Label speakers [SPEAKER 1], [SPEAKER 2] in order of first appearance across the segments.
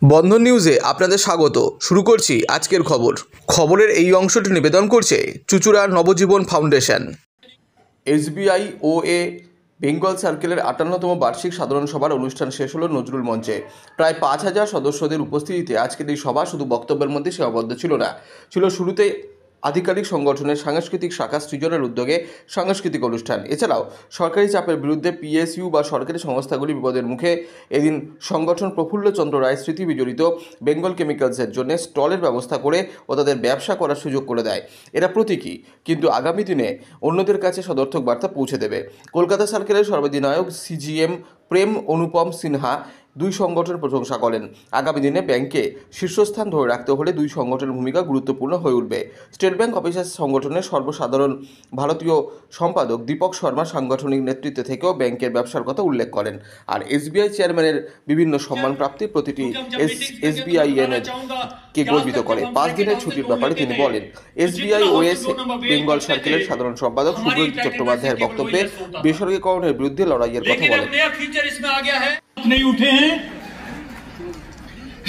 [SPEAKER 1] বন্ধন নিউজে আপনাদের স্বাগত। শুরু করছি আজকের খবরের এই অংশটি নিবেদন করছে চুঁচুড়া নবজীবন ফাউন্ডেশন। এসবিআই ও বেঙ্গল সার্কেলের 58তম বার্ষিক সাধারণ সভার অনুষ্ঠান শেষ হলো নজরুল মঞ্চে। প্রায় 5000 সদস্যদের উপস্থিতিতে আজকের এই সভা শুধু বক্তব্যের মধ্যে সীমাবদ্ধ ছিল না, ছিল শুরুতে আধিকারিক সংগঠনের সাংস্কৃতিক শাখা সৃজনের উদ্যোগে সাংস্কৃতিক অনুষ্ঠান। এছাড়াও সরকারি চাপের বিরুদ্ধে পিএসইউ বা সরকারি সংস্থাগুলি বিপদের মুখে এদিন সংগঠন প্রফুল্লচন্দ্র রায় স্মৃতি বিজড়িত বেঙ্গল কেমিক্যালসের জন্য স্টলের ব্যবস্থা করে ও তাদের ব্যবসা করার সুযোগ করে দেয়। এরা প্রতীকী, কিন্তু আগামী দিনে অন্যদের কাছে সদর্থক বার্তা পৌঁছে দেবে। কলকাতা সার্কেলের সর্বাধিনায়ক সিজিএম প্রেম অনুপম সিনহা দুই সংগঠনের প্রশংসা করেন। আগামী দিনে ব্যাংকে শীর্ষস্থান ধরে রাখতে হলে দুই সংগঠনের ভূমিকা গুরুত্বপূর্ণ হয়ে উঠবে। স্টেট ব্যাংক অফিসার্স সংগঠনের সর্বসাধারণ ভারতীয় সম্পাদক দীপক শর্মা সাংগঠনিক নেতৃত্ব থেকেও ব্যাংকের ব্যবসার কথা উল্লেখ করেন। আর এসবিআই চেয়ারম্যানের বিভিন্ন সম্মানপ্রাপ্তি প্রতিটি এসবিআইএনের কে গর্বিত করে। 5 দিনের ছুটির ব্যাপারে তিনি বলেন, এসবিআই ওএস বেঙ্গল সার্কেলের সাধারণ সম্পাদক সুব্রত চট্টোপাধ্যায়ের বক্তব্যে বেসরকারীকরণের বিরুদ্ধে লড়াইয়ের কথা বলেন।
[SPEAKER 2] नहीं उठे हैं।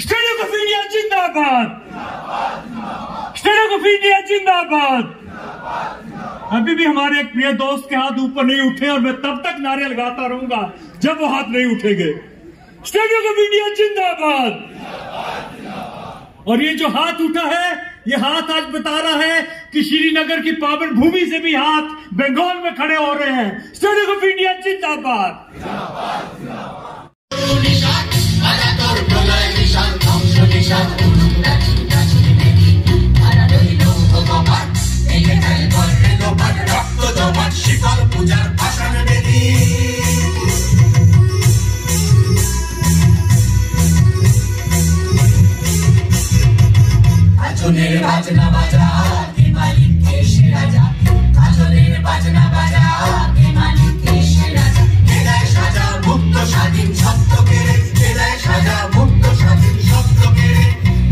[SPEAKER 2] स्टेट ऑफ इंडिया जिंदाबाद, स्टेट ऑफ इंडिया जिंदाबाद। अभी भी हमारे एक प्रिय दोस्त के हाथ ऊपर नहीं उठे और मैं तब तक नारे लगाता रहूंगा जब वो हाथ नहीं उठेंगे। स्टेट ऑफ इंडिया जिंदाबाद। और ये जो हाथ उठा है, ये हाथ आज बता रहा है कि श्रीनगर की पावन भूमि से भी हाथ बंगाल में खड़े हो रहे हैं। स्टेट ऑफ इंडिया जिंदाबाद।
[SPEAKER 3] बाजना बाजा के मालिक के राजा, काजलेर बाजना बाजा के मालिक के राजा, केदाय साजा मुक्त স্বাধীন শব্দ কেড়ে, কেদায় সাজা মুক্ত স্বাধীন শব্দ কেড়ে,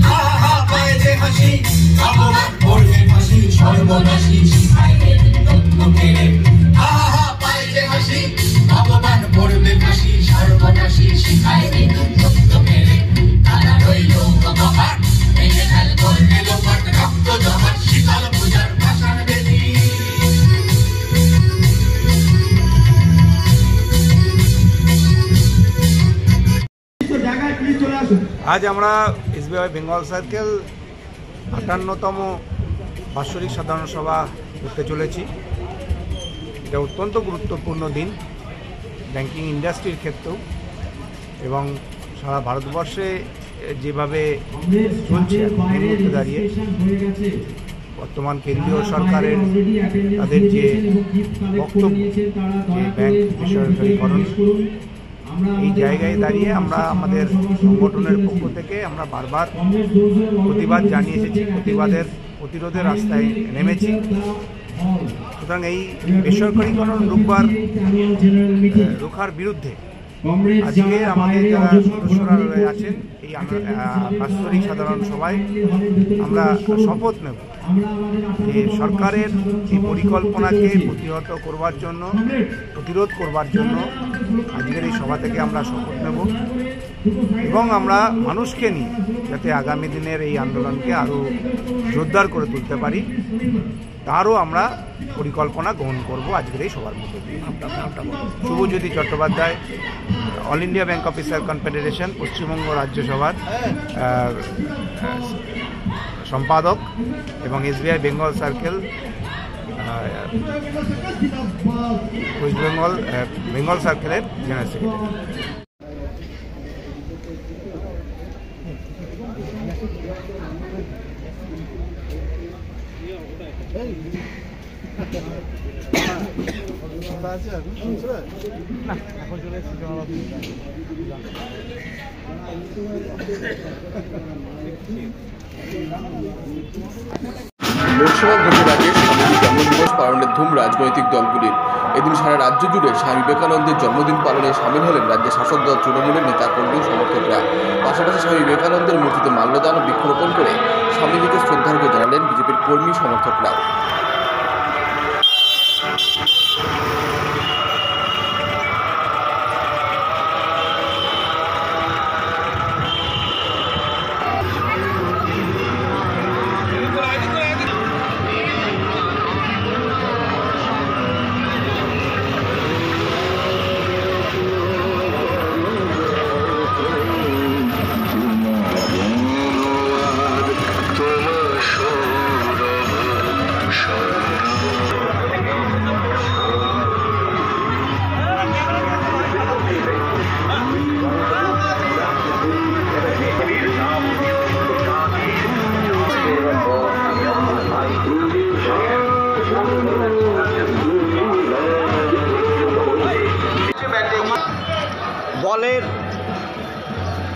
[SPEAKER 3] হা হা পায় যে হাসি ভগবান পড়বে ফাঁসি সর্বনাশী শিখায় তত্ত্ব কেড়ে, হা হা পায় যে হাসি ভগবান পড়বে ফাঁসি সর্বনাশী শিখায় তত্ত্ব কেড়ে, তারা রইল কপাট ভেঙে ঢাল করবে লোপাট রক্ত জমাট শীতল পূজার ভাষার বেদি।
[SPEAKER 4] আজ আমরা এসবিআই বেঙ্গল সার্কেল 58তম বাৎসরিক সাধারণ সভা করতে চলেছি। এটা অত্যন্ত গুরুত্বপূর্ণ দিন ব্যাংকিং ইন্ডাস্ট্রির ক্ষেত্রেও, এবং সারা ভারতবর্ষে যেভাবে চলছে এর মধ্যে দাঁড়িয়ে বর্তমান কেন্দ্রীয় সরকারের তাদের যে বক্তব্য যে ব্যাংক বেসরকারীকরণ, এই জায়গায় দাঁড়িয়ে আমরা আমাদের সংগঠনের পক্ষ থেকে আমরা বারবার প্রতিবাদ জানিয়ে এসেছি, প্রতিরোধের রাস্তায় নেমেছি। সুতরাং এই বেসরকারীকরণ রোখার বিরুদ্ধে আজকে আমাদের যারা সদস্যরা আছেন এই বাৎসরিক সাধারণ সভায় আমরা শপথ নেব যে সরকারের এই পরিকল্পনাকে প্রতিহত করবার জন্য, প্রতিরোধ করবার জন্য আজকের এই সভা থেকে আমরা শপথ নেব, এবং আমরা মানুষকে নিয়ে যাতে আগামী দিনের এই আন্দোলনকে আরও জোরদার করে তুলতে পারি তারও আমরা পরিকল্পনা গ্রহণ করব আজকের এই সভার মধ্যে দিয়ে। Shubhajyoti Chattopadhyay, all India bank officer confederation Paschimbanga রাজ্যসভার সম্পাদক এবং SBI Bengal circle West Bengal সার্কেলের জেনারেল সেক্রেটারি।
[SPEAKER 1] লোকসভা ভোটের আগে স্বামীজির জন্মদিবস পালনের ধুম রাজনৈতিক দলগুলির। এদিন সারা রাজ্য জুড়ে স্বামী বিবেকানন্দের জন্মদিন পালনে সামিল হলেন রাজ্যের শাসক দল তৃণমূলের নেতা কর্মী সমর্থকরা। পাশাপাশি স্বামী বিবেকানন্দের মূর্তিতে মাল্যদান ও বৃক্ষরোপণ করে স্বামীজিকে শ্রদ্ধার্ঘ্য জানালেন বিজেপির কর্মী সমর্থকরা।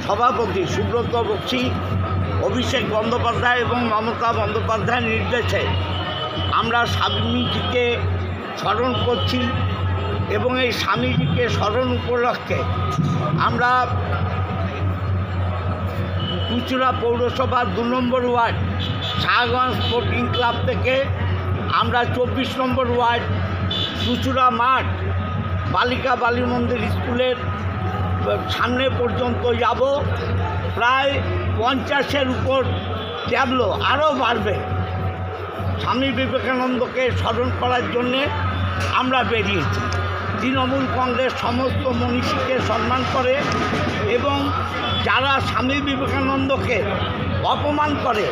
[SPEAKER 5] সভাপতি সুব্রত বক্সী, অভিষেক বন্দ্যোপাধ্যায় এবং মমতা বন্দ্যোপাধ্যায়ের নির্দেশে আমরা স্বামীজিকে স্মরণ করছি এবং এই স্বামীজিকে স্মরণ উপলক্ষে আমরা চুঁচুড়া পৌরসভার 2 নম্বর ওয়ার্ড শাহগঞ্জ স্পোর্টিং ক্লাব থেকে আমরা 24 নম্বর ওয়ার্ড চুঁচুড়া মাঠ বালিকা বালী মন্দির স্কুলের সামনে পর্যন্ত যাব। প্রায় 50-এর উপর ট্যাবলো আরও বাড়বে। স্বামী বিবেকানন্দকে স্মরণ করার জন্যে আমরা বেরিয়েছি। তৃণমূল কংগ্রেস সমস্ত মনীষীকে সম্মান করে এবং যারা স্বামী বিবেকানন্দকে অপমান করে,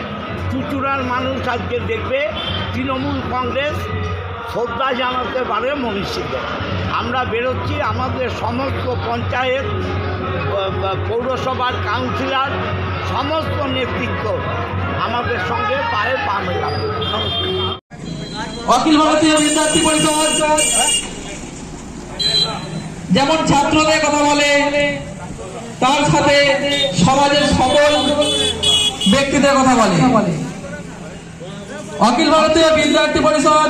[SPEAKER 5] চুঁচুড়ার মানুষ আজকে দেখবে তৃণমূল কংগ্রেস শ্রদ্ধা জানাতে পারে মনীষীকে। আমরা বেরোচ্ছি, আমাদের সমস্ত পঞ্চায়েত, পৌরসভার কাউন্সিলর, সমস্ত নেতৃত্ব আমাদের সঙ্গে পায়ে পা মেলাবে।
[SPEAKER 6] অখিল ভারতীয় বিদ্যার্থী পরিষদ যেমন ছাত্রদের কথা বলে, তার সাথে সমাজের সকল ব্যক্তিদের কথা বলে। অখিল ভারতীয় বিদ্যার্থী পরিষদ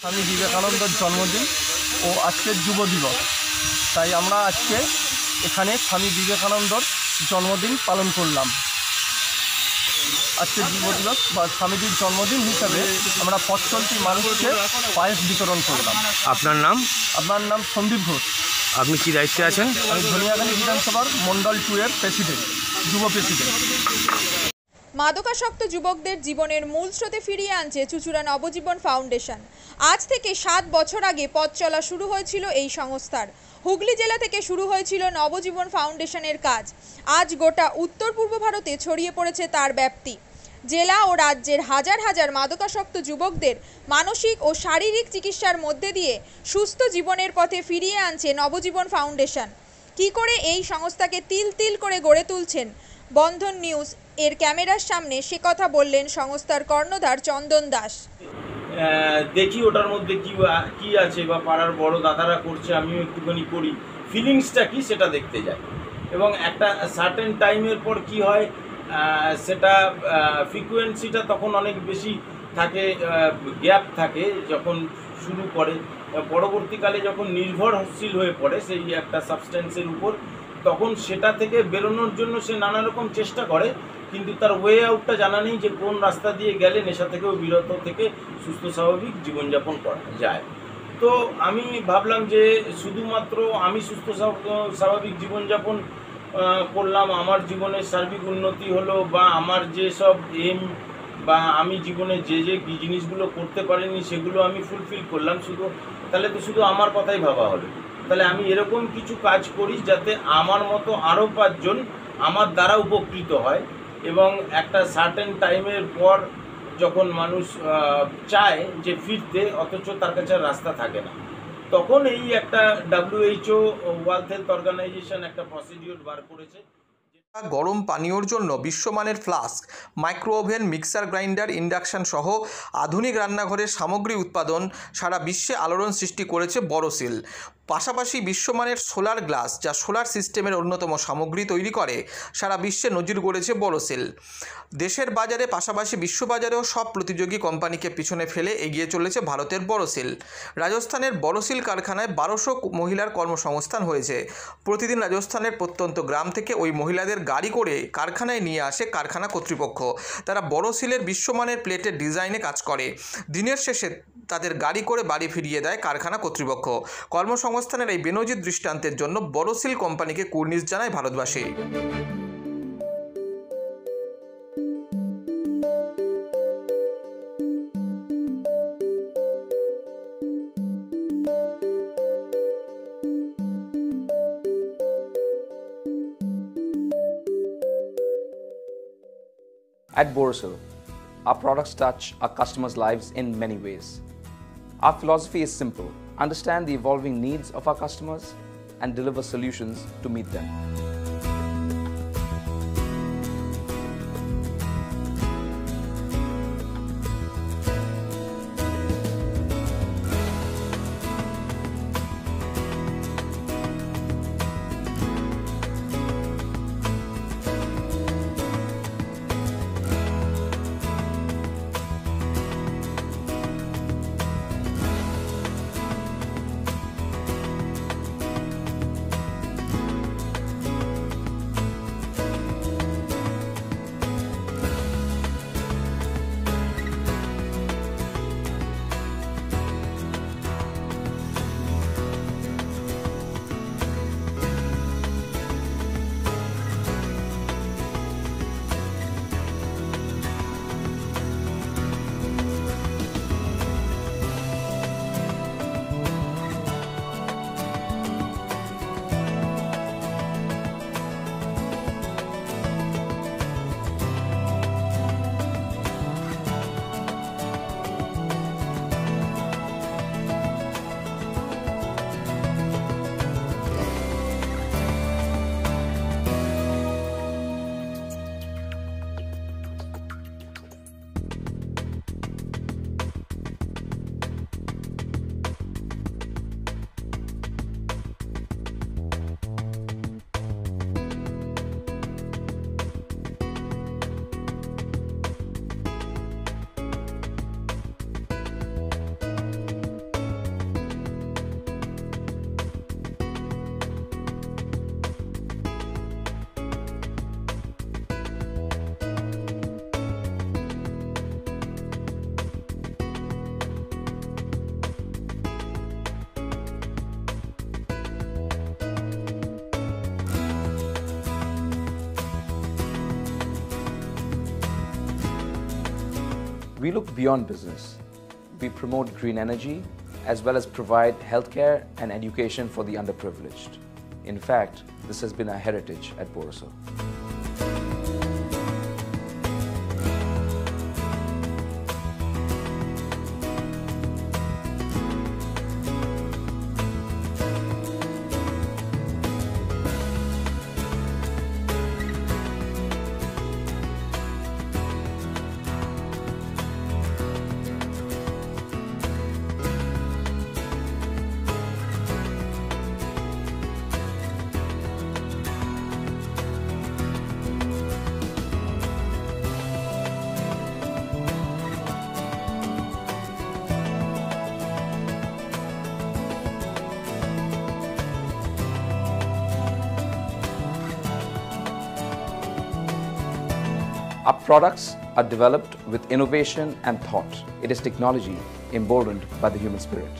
[SPEAKER 7] স্বামী বিবেকানন্দের জন্মদিন ও আজকের যুব দিবস, তাই আমরা আজকে এখানে স্বামী বিবেকানন্দর জন্মদিন পালন করলাম। আজকের যুব দিবস বা স্বামীজির জন্মদিন হিসাবে আমরা পথ চলতি মানুষকে পায়েস বিতরণ করলাম।
[SPEAKER 8] আপনার নাম?
[SPEAKER 7] আপনার নাম সন্দীপ ঘোষ।
[SPEAKER 8] আপনি কি দায়িত্বে আছেন?
[SPEAKER 7] আমি ধনিয়াখালী বিধানসভার মন্ডল 2 এর প্রেসিডেন্ট, যুব প্রেসিডেন্ট।
[SPEAKER 9] মাদকাসক্ত যুবকদের জীবনের মূল স্রোতে ফিরিয়ে আনছে চুঁচুড়া নবজীবন ফাউন্ডেশন। আজ থেকে 7 বছর আগে পথ চলা শুরু হয়েছিল এই সংস্থার। হুগলি জেলা থেকে শুরু হয়েছিল নবজীবন ফাউন্ডেশনের কাজ। আজ গোটা উত্তর পূর্ব ভারতে ছড়িয়ে পড়েছে তার ব্যাপ্তি। জেলা ও রাজ্যের হাজার হাজার মাদকাসক্ত যুবকদের মানসিক ও শারীরিক চিকিৎসার মধ্যে দিয়ে সুস্থ জীবনের পথে ফিরিয়ে আনছে নবজীবন ফাউন্ডেশন। কী করে এই সংস্থাকে তিল তিল করে গড়ে তুলছেন বন্ধন নিউজ এর ক্যামেরার সামনে, সে কথা বললেন সংস্থার কর্ণধার চন্দন দাস।
[SPEAKER 10] দেখি ওটার মধ্যে কি আছে বা পাড়ার বড় দাদারা করছে, আমিও একটুখানি করি, ফিলিংসটা কি সেটা দেখতে যাই। এবং একটা সার্টেন টাইমের পর কি হয়, সেটা ফ্রিকোয়েন্সিটা তখন অনেক বেশি থাকে, গ্যাপ থাকে যখন শুরু করে। পরবর্তীকালে যখন নির্ভরশীল হয়ে পড়ে সেই একটা সাবস্টেন্সের উপর, তখন সেটা থেকে বেরোনোর জন্য সে নানা রকম চেষ্টা করে, কিন্তু তার ওয়ে আউটটা জানা নেই যে কোন রাস্তা দিয়ে গেলে নেশা থেকেও বিরত থেকে সুস্থ স্বাভাবিক জীবনযাপন করা যায়। তো আমি ভাবলাম যে শুধুমাত্র আমি সুস্থ স্বাভাবিক জীবনযাপন করলাম, আমার জীবনের সার্বিক উন্নতি হলো, বা আমার যেসব এম বা আমি জীবনে যে জিনিসগুলো করতে পারিনি সেগুলো আমি ফুলফিল করলাম, তাহলে তো শুধু আমার কথাই ভাবা হলো। তাহলে আমি এরকম কিছু কাজ করি যাতে আমার মতো আরও 5 জন আমার দ্বারা উপকৃত হয়। এবং একটা সার্টেন টাইমের পর যখন মানুষ চায় যে ফিরতে, অথচ তার কাছে রাস্তা থাকে না, তখন এই একটা WHO ওয়ার্ল্ড হেলথ অর্গানাইজেশন একটা প্রসিডিওর বার করেছে।
[SPEAKER 1] গরম পানীয়র জন্য বিশ্বমানের flask, micro oven, mixer grinder, induction সহ আধুনিক রান্নাঘরের সামগ্রী উৎপাদন সারা বিশ্বে আলোড়ন সৃষ্টি করেছে বড়সিল। পাশাপাশি বিশ্বমানের সোলার গ্লাস, যা সোলার সিস্টেমের অন্যতম সামগ্রী তৈরি করে, সারা বিশ্বে নজির গড়েছে বড়সিল। দেশের বাজারে পাশাপাশি বিশ্ববাজারেও সব প্রতিযোগী কোম্পানিকে পিছনে ফেলে এগিয়ে চলেছে ভারতের বড়সিল। রাজস্থানের বড়সিল কারখানায় 1200 মহিলার কর্মসংস্থান হয়েছে। প্রতিদিন রাজস্থানের প্রত্যন্ত গ্রাম থেকে ওই মহিলাদের গাড়ি করে কারখানায় নিয়ে আসে কারখানা কর্তৃপক্ষ। তারা বড়সিলের বিশ্বমানের প্লেটের ডিজাইনে কাজ করে। দিনের শেষে তাদের গাড়ি করে বাড়ি ফিরিয়ে দেয় কারখানা কর্তৃপক্ষ। কর্মসংস্থানের এই বেনজির দৃষ্টান্তের জন্য বড়সিল কোম্পানিকে কুর্নিশ জানায় ভারতবাসী।
[SPEAKER 11] At Borosil, our products touch our customers' lives in many ways. Our philosophy is simple: understand the evolving needs of our customers and deliver solutions to meet them. We look beyond business. We promote green energy as well as provide healthcare and education for the underprivileged. In fact, this has been our heritage at Borosil. Our products are developed with innovation and thought. It is technology emboldened by the human spirit.